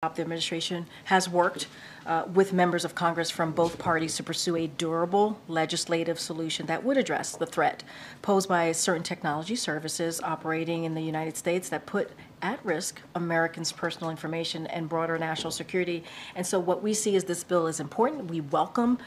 The administration has worked with members of Congress from both parties to pursue a durable legislative solution that would address the threat posed by certain technology services operating in the United States that put at risk Americans' personal information and broader national security. And so what we see is this bill is important. We welcome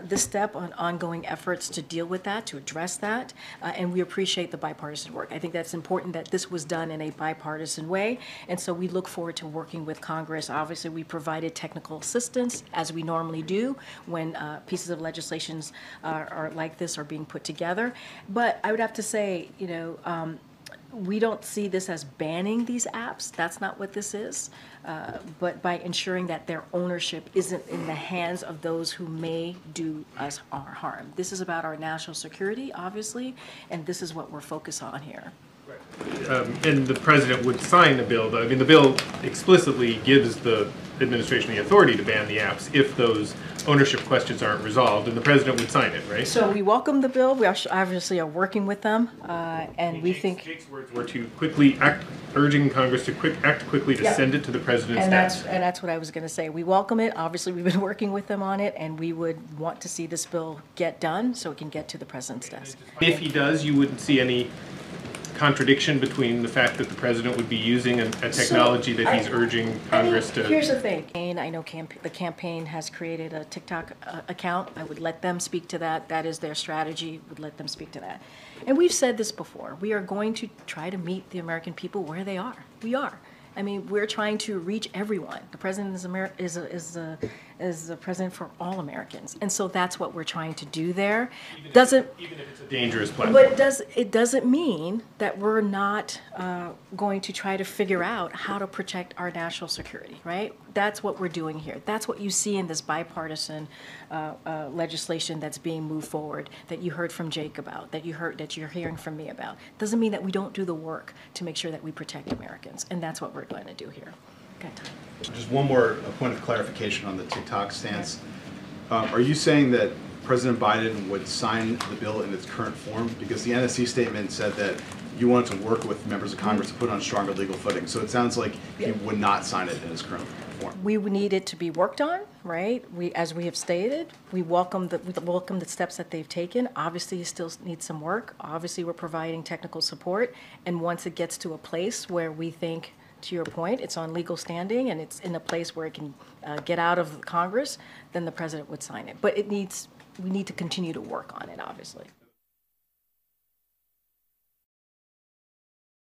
this step on ongoing efforts to deal with that, to address that, and we appreciate the bipartisan work. I think that's important that this was done in a bipartisan way, and so we look forward to working with Congress. Obviously, we provided technical assistance, as we normally do when pieces of legislation are like this are being put together. But I would have to say, we don't see this as banning these apps. That's not what this is. But by ensuring that their ownership isn't in the hands of those who may do us harm. This is about our national security, obviously, and this is what we're focused on here. And the president would sign the bill, though. I mean, the bill explicitly gives the administration the authority to ban the apps if those ownership questions aren't resolved, and the president would sign it, right? So we welcome the bill. We obviously are working with them, and we think Jake's words were to quickly act, urging Congress to act quickly to send it to the president's desk. And that's what I was going to say. We welcome it. Obviously, we've been working with them on it, and we would want to see this bill get done so it can get to the president's desk. If he does, you wouldn't see any contradiction between the fact that the president would be using a technology that he's urging Congress to... Here's the thing. I know the campaign has created a TikTok account. I would let them speak to that. That is their strategy. Would let them speak to that. And we've said this before. We are going to try to meet the American people where they are. We are. I mean, we're trying to reach everyone. The president is the president for all Americans, and so that's what we're trying to do there. Even if it's a dangerous platform. But it doesn't mean that we're not going to try to figure out how to protect our national security, right? That's what we're doing here. That's what you see in this bipartisan legislation that's being moved forward, that you heard from Jake about, that you're hearing from me about. Doesn't mean that we don't do the work to make sure that we protect Americans, and that's what we're going to do here. Got time. Just one more point of clarification on the TikTok stance. Are you saying that President Biden would sign the bill in its current form? Because the NSC statement said that you wanted to work with members of Congress to put it on stronger legal footing. So it sounds like he would not sign it in its current form. We need it to be worked on, right? As we have stated, we welcome the steps that they've taken. Obviously, you still need some work. Obviously, we're providing technical support. And once it gets to a place where we think, to your point, it's on legal standing and it's in a place where it can get out of Congress, then the president would sign it. But we need to continue to work on it, obviously.